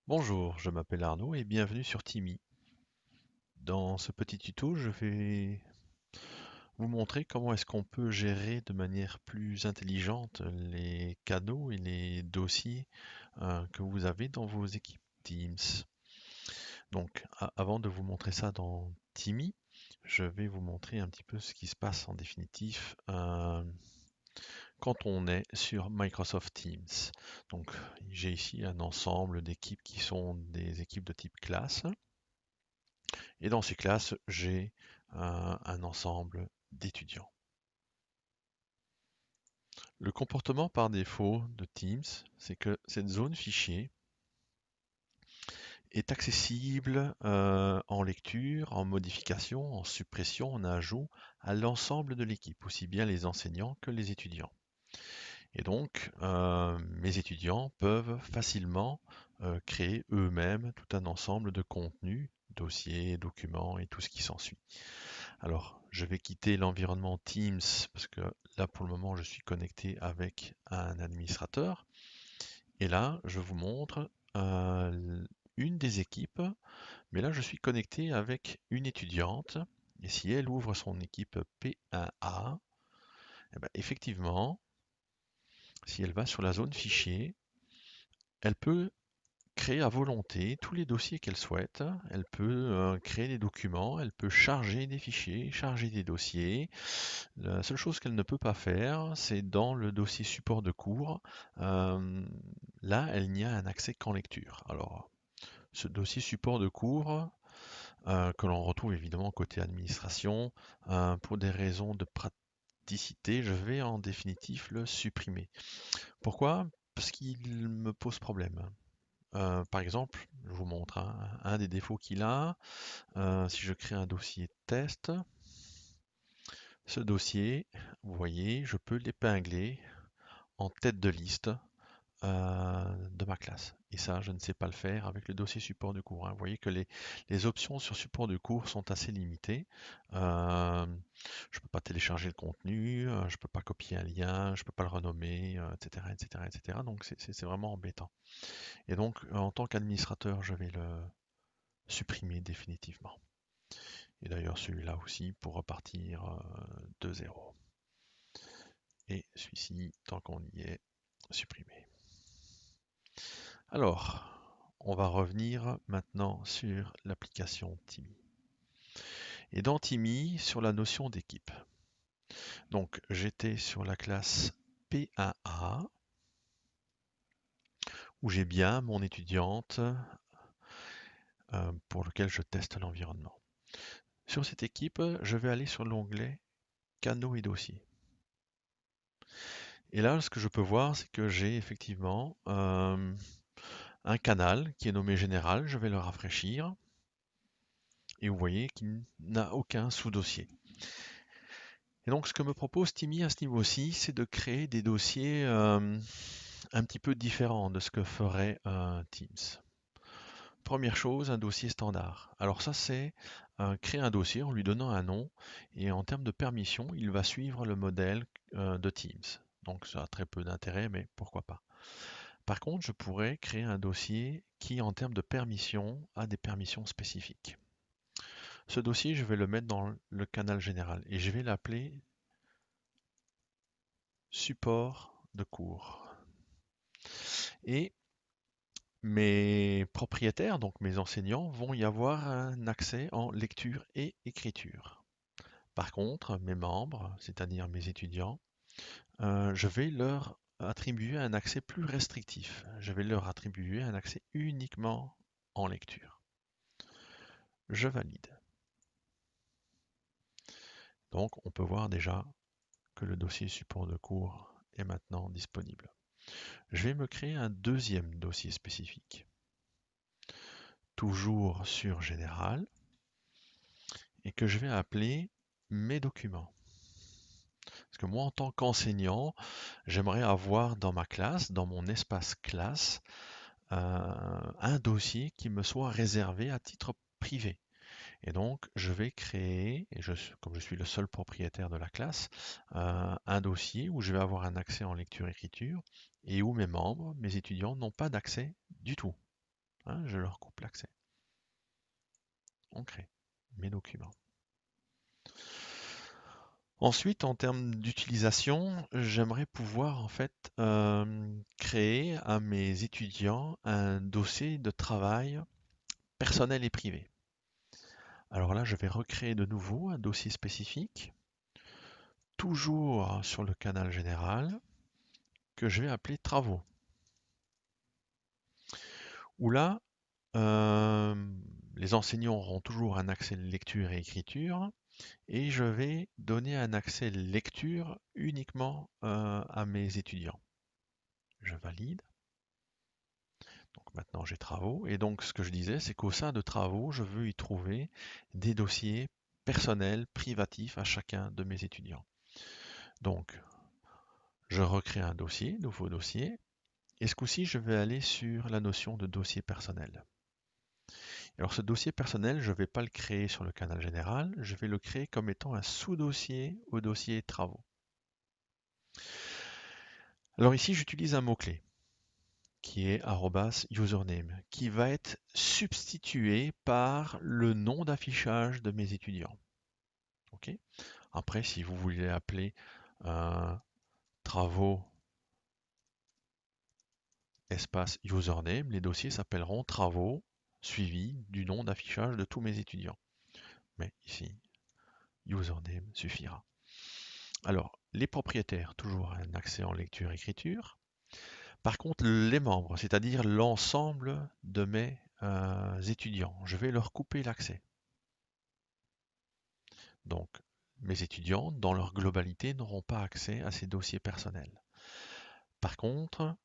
Bonjour, je m'appelle Arnaud et bienvenue sur Timmy. Dans ce petit tuto, je vais vous montrer comment est-ce qu'on peut gérer de manière plus intelligente les canaux et les dossiers que vous avez dans vos équipes Teams. Donc, avant de vous montrer ça dans Timmy, je vais vous montrer un petit peu ce qui se passe en définitif quand on est sur Microsoft Teams. Donc, j'ai ici un ensemble d'équipes qui sont des équipes de type classe. Et dans ces classes, j'ai un ensemble d'étudiants. Le comportement par défaut de Teams, c'est que cette zone fichier est accessible en lecture, en modification, en suppression, en ajout à l'ensemble de l'équipe, aussi bien les enseignants que les étudiants. Et donc, mes étudiants peuvent facilement créer eux-mêmes tout un ensemble de contenus, dossiers, documents et tout ce qui s'ensuit. Alors, je vais quitter l'environnement Teams parce que là, pour le moment, je suis connecté avec un administrateur. Et là, je vous montre une des équipes, mais là, je suis connecté avec une étudiante. Et si elle ouvre son équipe P1A, eh ben, effectivement, si elle va sur la zone fichier, elle peut créer à volonté tous les dossiers qu'elle souhaite. Elle peut créer des documents, elle peut charger des fichiers, charger des dossiers. La seule chose qu'elle ne peut pas faire, c'est dans le dossier support de cours. euh, Là, elle n'y a un accès qu'en lecture. Alors, ce dossier support de cours, que l'on retrouve évidemment côté administration, pour des raisons de praticité, je vais en définitive le supprimer. Pourquoi? Parce qu'il me pose problème. Par exemple, je vous montre un des défauts qu'il a. Si je crée un dossier test, ce dossier, vous voyez, je peux l'épingler en tête de liste de ma classe. Et ça, je ne sais pas le faire avec le dossier support de cours, hein. Vous voyez que les options sur support de cours sont assez limitées. Euh, je ne peux pas télécharger le contenu, je ne peux pas copier un lien, je ne peux pas le renommer, etc., etc., etc. Donc c'est vraiment embêtant. Et donc, en tant qu'administrateur, je vais le supprimer définitivement. Et d'ailleurs, celui-là aussi pour repartir de zéro. Et celui-ci, tant qu'on y est, supprimé. Alors, on va revenir maintenant sur l'application Timmy. Et dans Timmy, sur la notion d'équipe. Donc, j'étais sur la classe P1A, où j'ai bien mon étudiante pour lequel je teste l'environnement. Sur cette équipe, je vais aller sur l'onglet Canaux et dossiers. Et là, ce que je peux voir, c'est que j'ai effectivement un canal qui est nommé général. Je vais le rafraîchir. Et vous voyez qu'il n'a aucun sous-dossier. Et donc, ce que me propose Timmy à ce niveau-ci, c'est de créer des dossiers un petit peu différents de ce que ferait Teams. Première chose, un dossier standard. Alors ça, c'est créer un dossier en lui donnant un nom, et en termes de permission, il va suivre le modèle de Teams. Donc ça a très peu d'intérêt, mais pourquoi pas. Par contre, je pourrais créer un dossier qui, en termes de permission, a des permissions spécifiques. Ce dossier, je vais le mettre dans le canal général et je vais l'appeler support de cours. Et mes propriétaires, donc mes enseignants, vont y avoir un accès en lecture et écriture. Par contre, mes membres, c'est-à-dire mes étudiants, je vais leur attribuer un accès plus restrictif. Je vais leur attribuer un accès uniquement en lecture. Je valide. Donc, on peut voir déjà que le dossier support de cours est maintenant disponible. Je vais me créer un deuxième dossier spécifique. Toujours sur Général, et que je vais appeler mes documents. Parce que moi, en tant qu'enseignant, j'aimerais avoir dans ma classe, dans mon espace classe, un dossier qui me soit réservé à titre privé. Et donc, je vais créer, et comme je suis le seul propriétaire de la classe, un dossier où je vais avoir un accès en lecture-écriture et où mes membres, mes étudiants, n'ont pas d'accès du tout. hein, je leur coupe l'accès. On crée mes documents. Ensuite, en termes d'utilisation, j'aimerais pouvoir en fait créer à mes étudiants un dossier de travail personnel et privé. Alors là, je vais recréer de nouveau un dossier spécifique, toujours sur le canal général, que je vais appeler travaux. Où là, euh, les enseignants auront toujours un accès lecture et écriture, et je vais donner un accès lecture uniquement à mes étudiants. Je valide. Donc maintenant j'ai travaux. Et donc ce que je disais, c'est qu'au sein de travaux, je veux y trouver des dossiers personnels, privatifs à chacun de mes étudiants. Donc je recrée un dossier, nouveau dossier. Et ce coup-ci, je vais aller sur la notion de dossier personnel. Alors ce dossier personnel, je ne vais pas le créer sur le canal général, je vais le créer comme étant un sous-dossier au dossier travaux. Alors ici, j'utilise un mot-clé qui est @username, qui va être substitué par le nom d'affichage de mes étudiants. Ok. Après, si vous voulez appeler travaux espace username, les dossiers s'appelleront travaux suivi du nom d'affichage de tous mes étudiants. Mais ici, username suffira. Alors, les propriétaires, toujours un accès en lecture-écriture. Par contre, les membres, c'est-à-dire l'ensemble de mes étudiants, je vais leur couper l'accès. Donc, mes étudiants, dans leur globalité, n'auront pas accès à ces dossiers personnels. Par contre,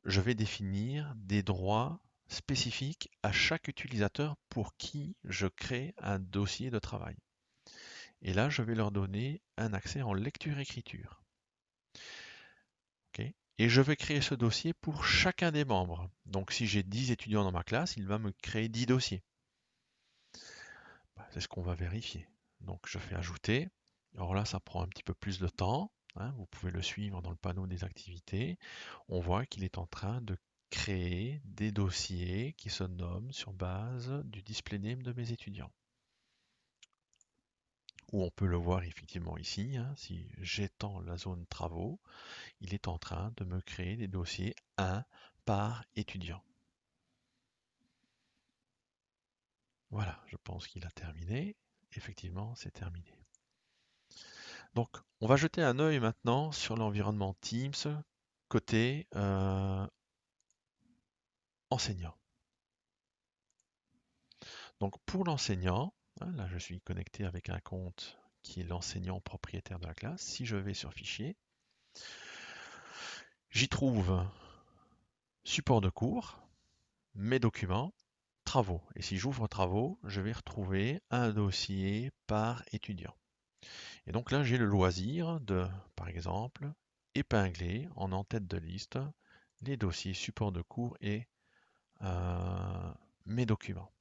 je vais définir des droits spécifiques à chaque utilisateur pour qui je crée un dossier de travail. Et là, je vais leur donner un accès en lecture-écriture. Okay. Et je vais créer ce dossier pour chacun des membres. Donc si j'ai 10 étudiants dans ma classe, il va me créer 10 dossiers. C'est ce qu'on va vérifier. Donc je fais ajouter. Alors là, ça prend un petit peu plus de temps, hein. Vous pouvez le suivre dans le panneau des activités. On voit qu'il est en train de créer des dossiers qui se nomment sur base du display name de mes étudiants. Ou on peut le voir effectivement ici, hein, si j'étends la zone travaux, il est en train de me créer des dossiers 1 par étudiant. Voilà, je pense qu'il a terminé. Effectivement, c'est terminé. Donc, on va jeter un œil maintenant sur l'environnement Teams côté enseignant. Donc, pour l'enseignant, hein, là je suis connecté avec un compte qui est l'enseignant propriétaire de la classe. Si je vais sur Fichier, j'y trouve support de cours, mes documents, travaux. Et si j'ouvre travaux, je vais retrouver un dossier par étudiant. Et donc là, j'ai le loisir de, par exemple, épingler en en-tête de liste les dossiers support de cours et mes documents.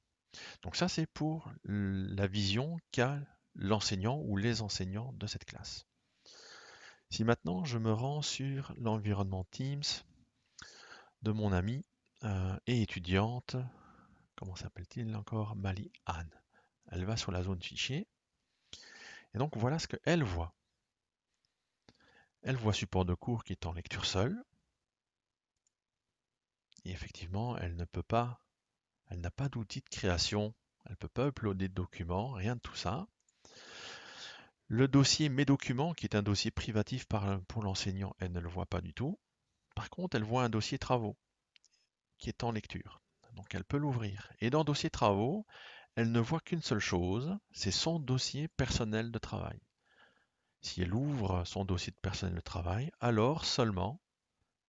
Donc ça, c'est pour la vision qu'a l'enseignant ou les enseignants de cette classe. Si maintenant je me rends sur l'environnement Teams de mon amie et étudiante, comment s'appelle-t-il encore? Mali Anne. Elle va sur la zone fichier. Et donc voilà ce qu'elle voit. Elle voit support de cours qui est en lecture seule. Et effectivement, elle n'a pas d'outil de création. Elle ne peut pas uploader de documents, rien de tout ça. Le dossier Mes documents, qui est un dossier privatif pour l'enseignant, elle ne le voit pas du tout. Par contre, elle voit un dossier travaux qui est en lecture. Donc elle peut l'ouvrir. Et dans dossier travaux, elle ne voit qu'une seule chose, c'est son dossier personnel de travail. Si elle ouvre son dossier de personnel de travail, alors seulement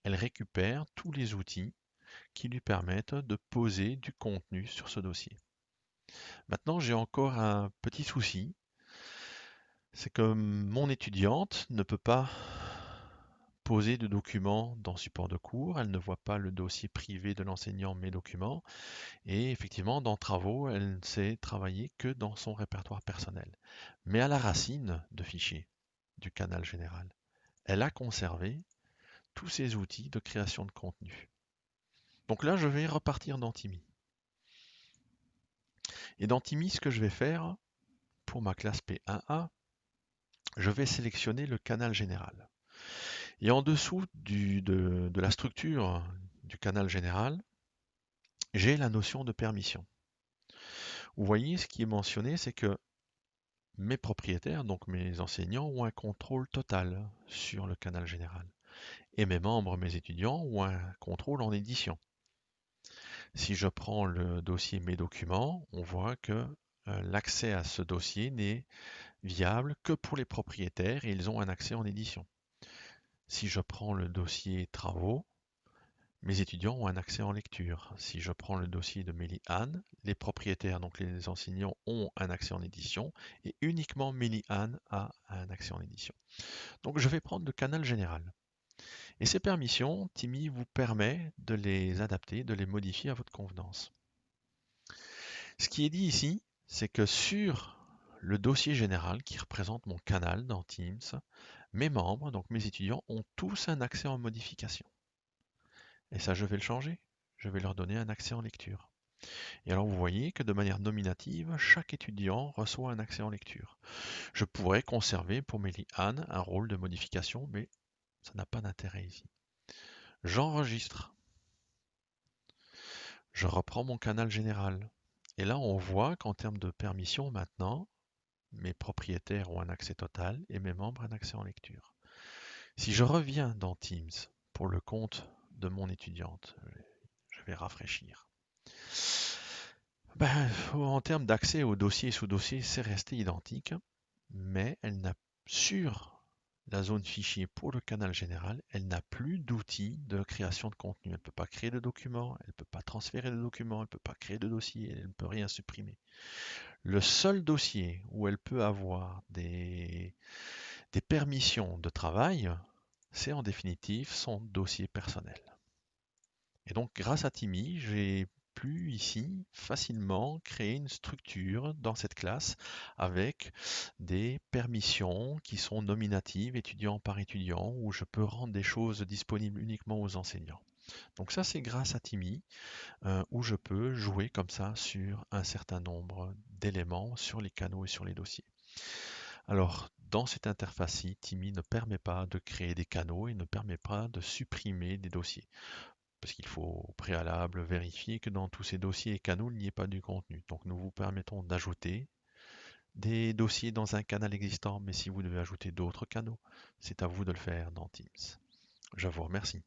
elle récupère tous les outils qui lui permettent de poser du contenu sur ce dossier. Maintenant, j'ai encore un petit souci, c'est que mon étudiante ne peut pas poser de documents dans support de cours, elle ne voit pas le dossier privé de l'enseignant Mes documents, et effectivement, dans travaux, elle ne sait travailler que dans son répertoire personnel. Mais à la racine de fichiers du canal général, elle a conservé tous ces outils de création de contenu. Donc là, je vais repartir dans Timmy. Et dans Timmy, ce que je vais faire pour ma classe P1A, je vais sélectionner le canal général. Et en dessous de la structure du canal général, j'ai la notion de permission. Vous voyez, ce qui est mentionné, c'est que mes propriétaires, donc mes enseignants, ont un contrôle total sur le canal général. Et mes membres, mes étudiants, ont un contrôle en édition. Si je prends le dossier Mes documents, on voit que l'accès à ce dossier n'est viable que pour les propriétaires et ils ont un accès en édition. Si je prends le dossier Travaux, mes étudiants ont un accès en lecture. Si je prends le dossier de Mélie-Anne, les propriétaires, donc les enseignants, ont un accès en édition et uniquement Mélie-Anne a un accès en édition. Donc je vais prendre le canal général. Et ces permissions, Timmy vous permet de les adapter, de les modifier à votre convenance. Ce qui est dit ici, c'est que sur le dossier général qui représente mon canal dans Teams, mes membres, donc mes étudiants, ont tous un accès en modification. Et ça, je vais le changer. Je vais leur donner un accès en lecture. Et alors, vous voyez que de manière nominative, chaque étudiant reçoit un accès en lecture. Je pourrais conserver pour Mélie-Anne un rôle de modification, mais ça n'a pas d'intérêt ici. J'enregistre. Je reprends mon canal général. Et là, on voit qu'en termes de permission, maintenant, mes propriétaires ont un accès total et mes membres un accès en lecture. Si je reviens dans Teams pour le compte de mon étudiante, je vais rafraîchir. En termes d'accès aux dossiers et sous-dossiers, c'est resté identique, mais elle n'a sur la zone fichier pour le canal général, elle n'a plus d'outils de création de contenu. Elle ne peut pas créer de documents, elle ne peut pas transférer de documents, elle ne peut pas créer de dossiers, elle ne peut rien supprimer. Le seul dossier où elle peut avoir des permissions de travail, c'est en définitive son dossier personnel. Et donc grâce à Timmy, j'ai pu ici facilement créer une structure dans cette classe avec des permissions qui sont nominatives étudiant par étudiant où je peux rendre des choses disponibles uniquement aux enseignants. Donc ça c'est grâce à Timmy où je peux jouer comme ça sur un certain nombre d'éléments sur les canaux et sur les dossiers. Alors, dans cette interface-ci, Timmy ne permet pas de créer des canaux et ne permet pas de supprimer des dossiers. Parce qu'il faut au préalable vérifier que dans tous ces dossiers et canaux, il n'y ait pas du contenu. Donc nous vous permettons d'ajouter des dossiers dans un canal existant, mais si vous devez ajouter d'autres canaux, c'est à vous de le faire dans Teams. Je vous remercie.